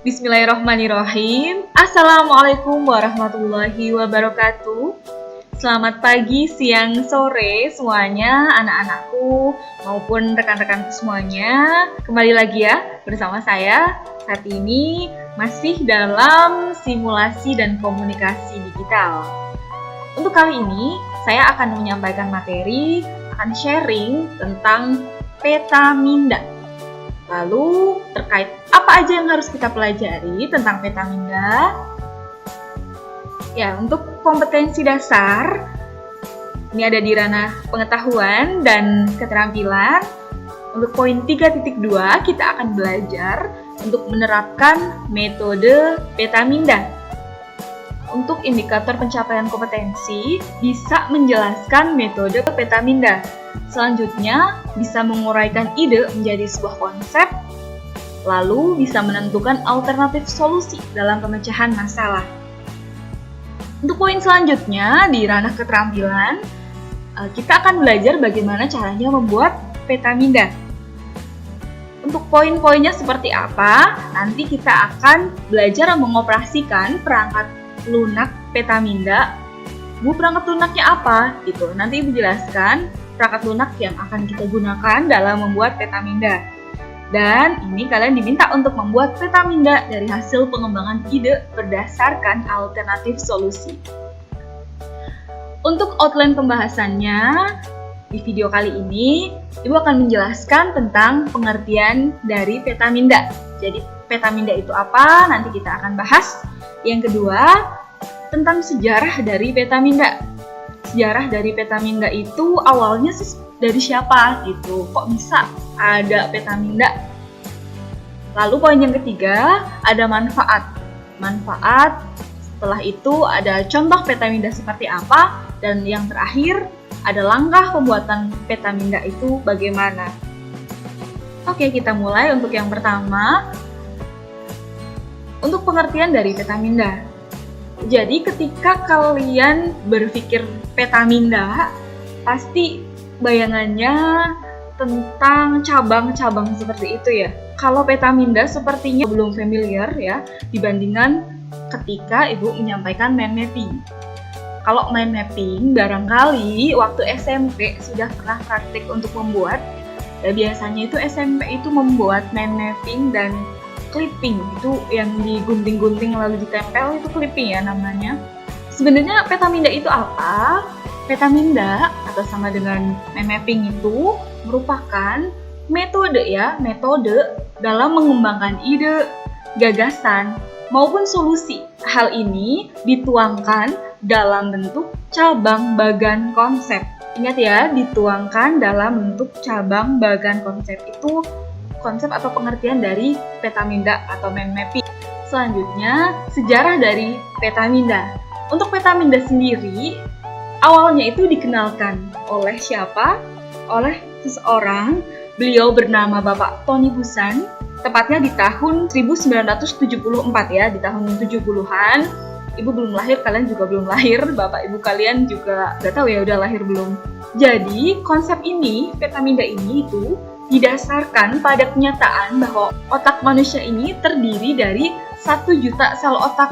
Bismillahirrahmanirrahim. Assalamualaikum warahmatullahi wabarakatuh. Selamat pagi, siang, sore semuanya, anak-anakku maupun rekan-rekanku semuanya. Kembali lagi ya bersama saya. Saat ini masih dalam simulasi dan komunikasi digital. Untuk kali ini saya akan menyampaikan materi, akan sharing tentang peta minda. Lalu terkait apa aja yang harus kita pelajari tentang peta minda? Ya, untuk kompetensi dasar, ini ada di ranah pengetahuan dan keterampilan. Untuk poin 3.2, kita akan belajar untuk menerapkan metode peta minda. Untuk indikator pencapaian kompetensi, bisa menjelaskan metode peta minda. Selanjutnya, bisa menguraikan ide menjadi sebuah konsep, lalu bisa menentukan alternatif solusi dalam pemecahan masalah. Untuk poin selanjutnya, di ranah keterampilan, kita akan belajar bagaimana caranya membuat peta minda. Untuk poin-poinnya seperti apa, nanti kita akan belajar mengoperasikan perangkat lunak peta minda. Bu, perangkat lunaknya apa? Gitu. Nanti Ibu jelaskan perangkat lunak yang akan kita gunakan dalam membuat peta minda. Dan ini kalian diminta untuk membuat peta minda dari hasil pengembangan ide berdasarkan alternatif solusi. Untuk outline pembahasannya, di video kali ini, Ibu akan menjelaskan tentang pengertian dari peta minda. Jadi, peta minda itu apa? Nanti kita akan bahas. Yang kedua, tentang sejarah dari peta minda. Sejarah dari peta minda itu awalnya dari siapa gitu, kok bisa ada peta minda. Lalu poin yang ketiga, ada manfaat. Setelah itu ada contoh peta minda seperti apa, dan yang terakhir ada langkah pembuatan peta minda itu bagaimana. Oke, kita mulai. Untuk yang pertama, untuk pengertian dari peta minda. Jadi ketika kalian berpikir peta minda, pasti bayangannya tentang cabang-cabang seperti itu ya. Kalau peta minda sepertinya belum familiar ya, dibandingkan ketika Ibu menyampaikan mind mapping. Kalau mind mapping, barangkali waktu SMP sudah pernah praktik untuk membuat. Ya, biasanya itu SMP itu membuat mind mapping dan clipping, itu yang digunting-gunting lalu ditempel, itu clipping ya namanya. Sebenarnya peta minda itu apa? Peta minda atau sama dengan mind mapping itu merupakan metode dalam mengembangkan ide, gagasan, maupun solusi. Hal ini dituangkan dalam bentuk cabang bagan konsep. Ingat ya, dituangkan dalam bentuk cabang bagan konsep. Itu konsep atau pengertian dari peta minda atau mind mapping. Selanjutnya, sejarah dari peta minda. Untuk peta minda sendiri, awalnya itu dikenalkan oleh siapa? Oleh seseorang. Beliau bernama Bapak Tony Buzan, tepatnya di tahun 1974 ya, di tahun 70-an. Ibu belum lahir, kalian juga belum lahir, Bapak Ibu kalian juga gak tahu ya udah lahir belum. Jadi, konsep ini, peta minda ini itu didasarkan pada kenyataan bahwa otak manusia ini terdiri dari 1 juta sel otak.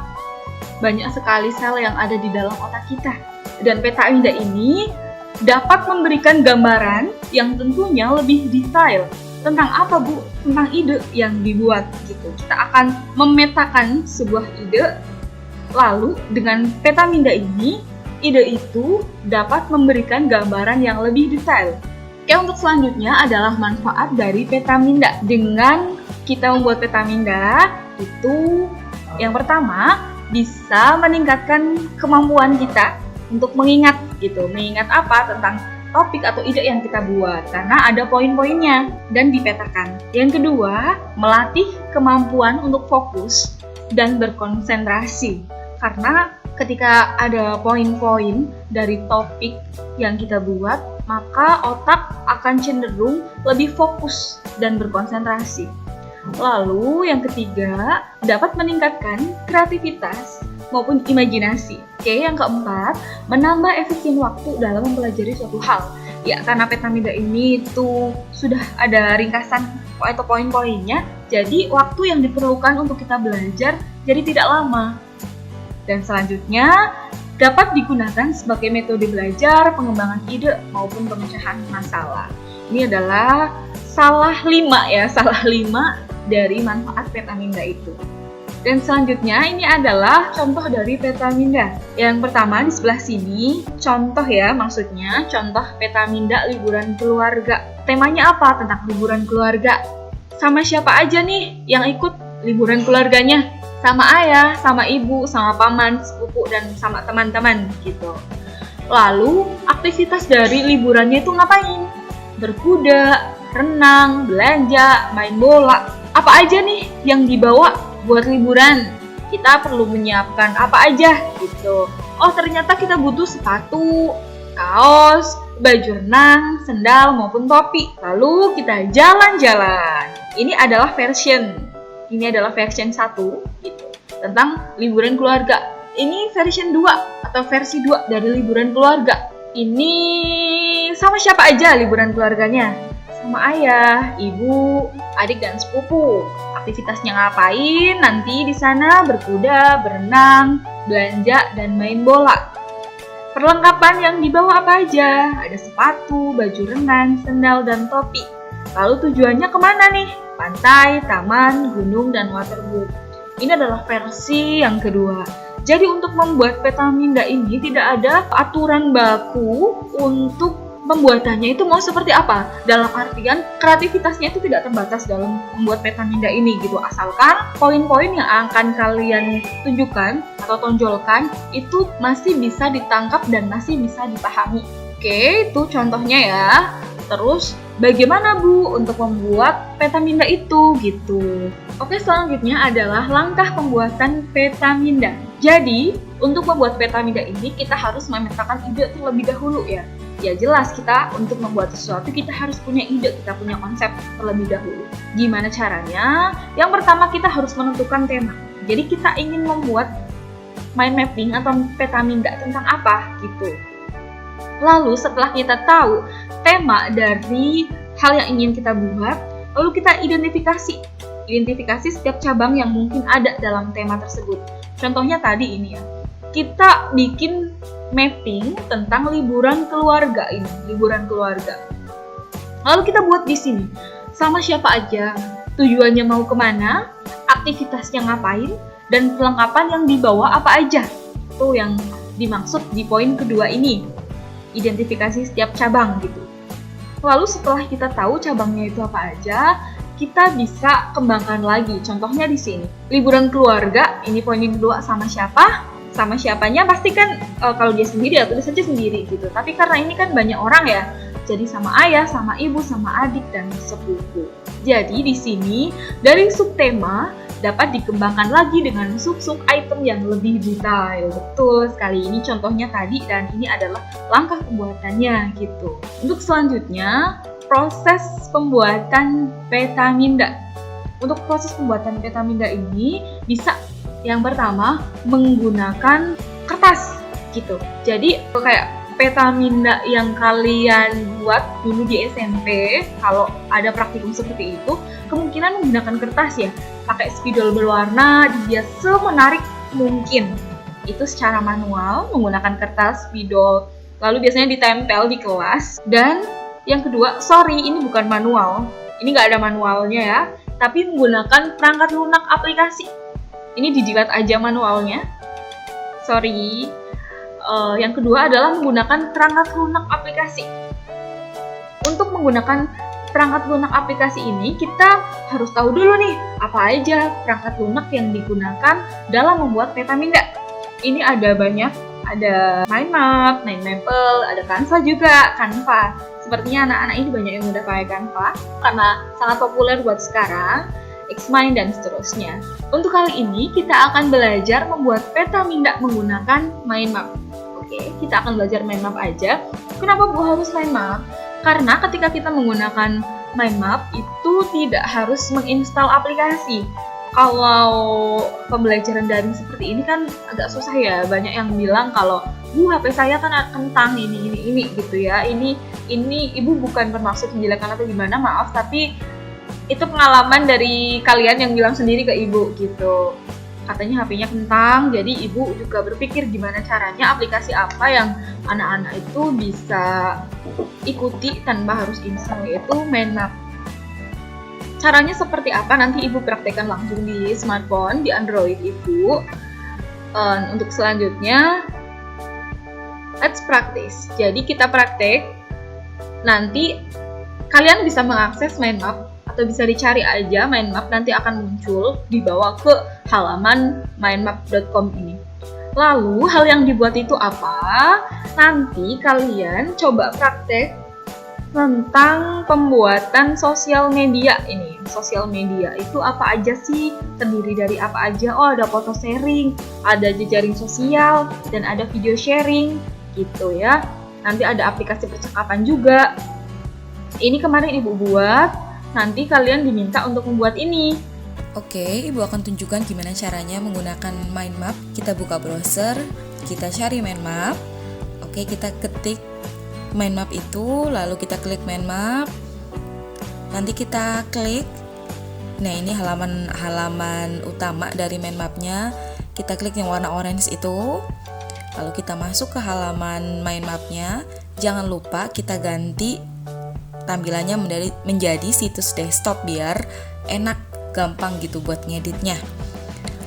Banyak sekali sel yang ada di dalam otak kita. Dan peta minda ini dapat memberikan gambaran yang tentunya lebih detail. Tentang apa, Bu? Tentang ide yang dibuat gitu. Kita akan memetakan sebuah ide, lalu dengan peta minda ini, ide itu dapat memberikan gambaran yang lebih detail. Oke, untuk selanjutnya adalah manfaat dari peta minda. Dengan kita membuat peta minda, itu yang pertama bisa meningkatkan kemampuan kita untuk mengingat gitu. Mengingat apa? Tentang topik atau ide yang kita buat, karena ada poin-poinnya dan dipetakan. Yang kedua, melatih kemampuan untuk fokus dan berkonsentrasi. Karena ketika ada poin-poin dari topik yang kita buat, maka otak akan cenderung lebih fokus dan berkonsentrasi. Lalu yang ketiga, dapat meningkatkan kreativitas maupun imajinasi. Oke, yang keempat, menambah efisien waktu dalam mempelajari suatu hal. Ya, karena Petaminda ini tuh sudah ada ringkasan atau poin-poinnya, jadi waktu yang diperlukan untuk kita belajar jadi tidak lama. Dan selanjutnya, dapat digunakan sebagai metode belajar, pengembangan ide, maupun pemecahan masalah. Ini adalah salah 5 dari manfaat Petaminda itu. Dan selanjutnya ini adalah contoh dari Petaminda. Yang pertama di sebelah sini, contoh ya, maksudnya contoh Petaminda liburan keluarga. Temanya apa? Tentang liburan keluarga. Sama siapa aja nih yang ikut liburan keluarganya? Sama ayah, sama ibu, sama paman, sepupu, dan sama teman-teman gitu. Lalu aktivitas dari liburannya itu ngapain? Berkuda, renang, belanja, main bola. Apa aja nih yang dibawa buat liburan? Kita perlu menyiapkan apa aja gitu. Oh, ternyata kita butuh sepatu, kaos, baju renang, sendal, maupun topi. Lalu kita jalan-jalan. Ini adalah version 1 gitu, tentang liburan keluarga. Ini version 2 atau versi 2 dari liburan keluarga. Ini sama siapa aja liburan keluarganya? Sama ayah, ibu, adik, dan sepupu. Aktivitasnya ngapain? Nanti di sana berkuda, berenang, belanja, dan main bola. Perlengkapan yang dibawa apa aja? Ada sepatu, baju renang, sendal, dan topi. Lalu tujuannya kemana nih? Pantai, taman, gunung, dan waterbook. Ini adalah versi yang kedua. Jadi untuk membuat Petaminda ini tidak ada aturan baku untuk pembuatannya itu mau seperti apa. Dalam artian kreativitasnya itu tidak terbatas dalam membuat Petaminda ini gitu. Asalkan poin-poin yang akan kalian tunjukkan atau tonjolkan itu masih bisa ditangkap dan masih bisa dipahami. Oke, itu contohnya ya. Terus bagaimana Bu untuk membuat Petaminda itu gitu. Oke, selanjutnya adalah langkah pembuatan Petaminda. Jadi, untuk membuat Petaminda ini kita harus memetakan ide terlebih dahulu ya. Ya jelas kita untuk membuat sesuatu kita harus punya ide, kita punya konsep terlebih dahulu. Gimana caranya? Yang pertama kita harus menentukan tema. Jadi kita ingin membuat mind mapping atau Petaminda tentang apa gitu. Lalu setelah kita tahu tema dari hal yang ingin kita buat, lalu kita identifikasi setiap cabang yang mungkin ada dalam tema tersebut. Contohnya tadi ini ya, kita bikin mapping tentang liburan keluarga ini, liburan keluarga. Lalu kita buat di sini, sama siapa aja, tujuannya mau kemana, aktivitasnya ngapain, dan perlengkapan yang dibawa apa aja. Itu yang dimaksud di poin kedua ini. Identifikasi setiap cabang gitu. Lalu setelah kita tahu cabangnya itu apa aja, kita bisa kembangkan lagi. Contohnya di sini, liburan keluarga, ini poin yang kedua, sama siapa? Sama siapanya pasti kan kalau dia sendiri ya tulis saja sendiri gitu. Tapi karena ini kan banyak orang ya, jadi sama ayah, sama ibu, sama adik, dan sepupu. Jadi di sini dari subtema dapat dikembangkan lagi dengan sub-sub item yang lebih detail. Betul sekali, ini contohnya tadi dan ini adalah langkah pembuatannya gitu. Untuk selanjutnya, proses pembuatan Petaminda. Untuk proses pembuatan Petaminda ini bisa yang pertama menggunakan kertas gitu. Jadi kayak Petaminda yang kalian buat dulu di SMP, kalau ada praktikum seperti itu, kemungkinan menggunakan kertas ya, pakai spidol berwarna, dia semenarik mungkin. Itu secara manual, menggunakan kertas, spidol, lalu biasanya ditempel di kelas. Dan yang kedua, ini bukan manual, ini nggak ada manualnya ya, tapi menggunakan perangkat lunak aplikasi. Ini dijilat aja manualnya, yang kedua adalah menggunakan perangkat lunak aplikasi. Untuk menggunakan perangkat lunak aplikasi ini, kita harus tahu dulu nih, apa aja perangkat lunak yang digunakan dalam membuat Petaminda. Ini ada banyak, ada Mind Map, Mindmaple, ada Canva juga, Canva. Sepertinya anak-anak ini banyak yang udah pakai Canva, karena sangat populer buat sekarang, Xmind, dan seterusnya. Untuk kali ini, kita akan belajar membuat Petaminda menggunakan Mind Map. Oke, kita akan belajar mind map aja. Kenapa Bu harus mind map? Karena ketika kita menggunakan mind map itu tidak harus menginstal aplikasi. Kalau pembelajaran daring seperti ini kan agak susah ya, banyak yang bilang kalau Bu, HP saya kan kentang ini gitu ya. Ini Ibu bukan bermaksud menjelekkan atau gimana, maaf, tapi itu pengalaman dari kalian yang bilang sendiri ke Ibu gitu. Katanya HP-nya kentang, jadi Ibu juga berpikir gimana caranya aplikasi apa yang anak-anak itu bisa ikuti tanpa harus install, yaitu Mindmap. Caranya seperti apa nanti Ibu praktekkan langsung di smartphone, di Android Ibu. Untuk selanjutnya, let's practice. Jadi kita praktek, nanti kalian bisa mengakses Mindmap atau bisa dicari aja Mindmap, nanti akan muncul dibawa ke halaman mindmap.com ini. Lalu hal yang dibuat itu apa? Nanti kalian coba praktek tentang pembuatan sosial media ini. Sosial media itu apa aja sih? Terdiri dari apa aja? Oh, ada foto sharing, ada jejaring sosial, dan ada video sharing gitu ya. Nanti ada aplikasi percakapan juga. Ini kemarin Ibu buat, nanti kalian diminta untuk membuat ini. Oke, Ibu akan tunjukkan gimana caranya menggunakan Mindmap. Kita buka browser, kita cari Mindmap. Oke, kita ketik Mindmap itu, lalu kita klik Mindmap. Nanti kita klik. Nah, ini halaman utama dari Mindmapnya. Kita klik yang warna orange itu. Lalu kita masuk ke halaman Mindmapnya. Jangan lupa kita ganti tampilannya menjadi situs desktop biar enak, gampang gitu buat ngeditnya.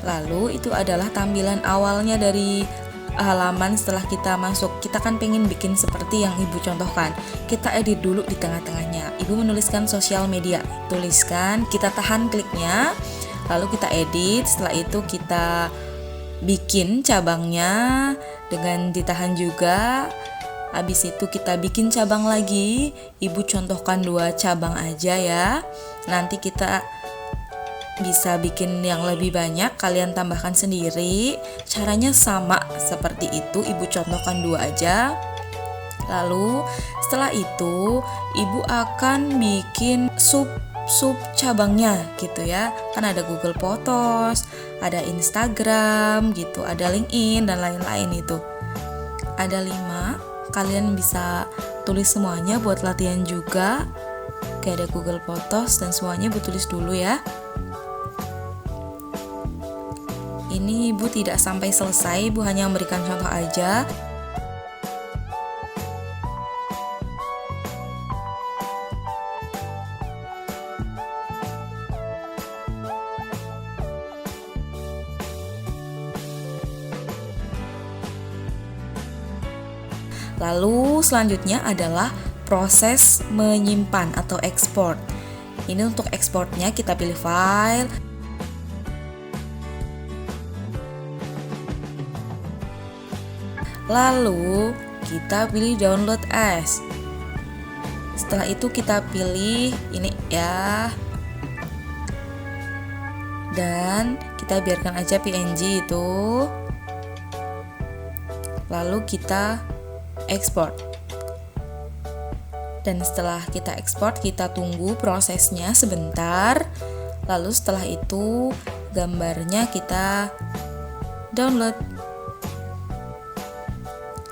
Lalu itu adalah tampilan awalnya dari halaman setelah kita masuk. Kita kan pengen bikin seperti yang Ibu contohkan. Kita edit dulu di tengah-tengahnya. Ibu menuliskan sosial media, tuliskan, kita tahan kliknya, lalu kita edit. Setelah itu kita bikin cabangnya dengan ditahan juga. Habis itu kita bikin cabang lagi. Ibu contohkan 2 cabang aja ya. Nanti kita bisa bikin yang lebih banyak, kalian tambahkan sendiri. Caranya sama seperti itu, Ibu contohkan 2 aja. Lalu setelah itu Ibu akan bikin sub cabangnya gitu ya. Kan ada Google Photos, ada Instagram gitu, ada LinkedIn dan lain-lain itu. Ada 5, kalian bisa tulis semuanya buat latihan juga. Kayak ada Google Photos dan semuanya Ibu tulis dulu ya. Ini Ibu tidak sampai selesai, Ibu hanya memberikan contoh aja. Lalu selanjutnya adalah proses menyimpan atau ekspor. Ini untuk ekspornya kita pilih file. Lalu kita pilih download as. Setelah itu kita pilih ini ya. Dan kita biarkan aja PNG itu. Lalu kita ekspor. Dan setelah kita ekspor, kita tunggu prosesnya sebentar. Lalu setelah itu gambarnya kita download.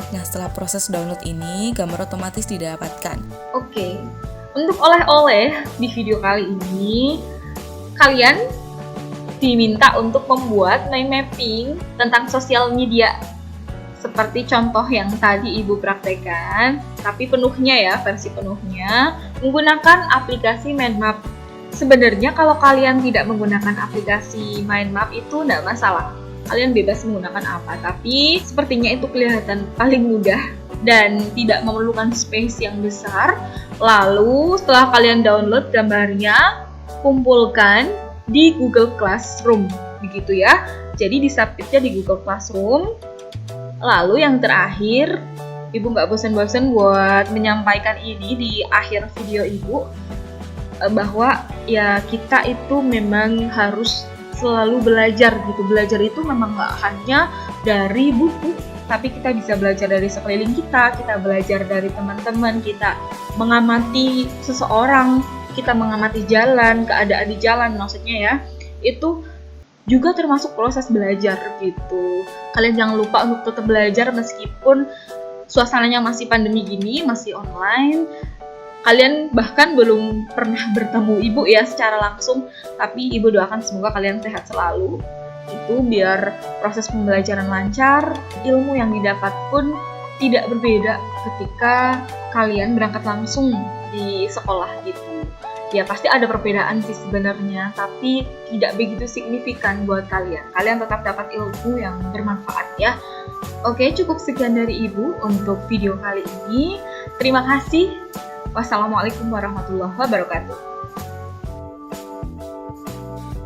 Nah, setelah proses download ini, gambar otomatis didapatkan. Oke, untuk oleh-oleh di video kali ini, kalian diminta untuk membuat mind mapping tentang sosial media. Seperti contoh yang tadi Ibu praktekkan, tapi penuhnya ya, versi penuhnya, menggunakan aplikasi Mindmap. Sebenarnya kalau kalian tidak menggunakan aplikasi Mindmap itu tidak masalah. Kalian bebas menggunakan apa, tapi sepertinya itu kelihatan paling mudah dan tidak memerlukan space yang besar. Lalu setelah kalian download gambarnya, kumpulkan di Google Classroom, begitu ya. Jadi disubmitnya di Google Classroom. Lalu yang terakhir, Ibu nggak bosan-bosan buat menyampaikan ini di akhir video Ibu, bahwa ya kita itu memang harus selalu belajar gitu. Belajar itu memang nggak hanya dari buku, tapi kita bisa belajar dari sekeliling kita belajar dari teman-teman, kita mengamati seseorang, kita mengamati jalan, keadaan di jalan maksudnya ya. Itu juga termasuk proses belajar gitu. Kalian jangan lupa untuk tetap belajar meskipun suasananya masih pandemi gini, masih online. Kalian bahkan belum pernah bertemu ibu ya secara langsung, tapi ibu doakan semoga kalian sehat selalu. Itu biar proses pembelajaran lancar, ilmu yang didapat pun tidak berbeda ketika kalian berangkat langsung di sekolah gitu. Ya pasti ada perbedaan sih sebenarnya, tapi tidak begitu signifikan buat kalian. Kalian tetap dapat ilmu yang bermanfaat ya. Oke, cukup sekian dari Ibu untuk video kali ini. Terima kasih. Wassalamualaikum warahmatullahi wabarakatuh.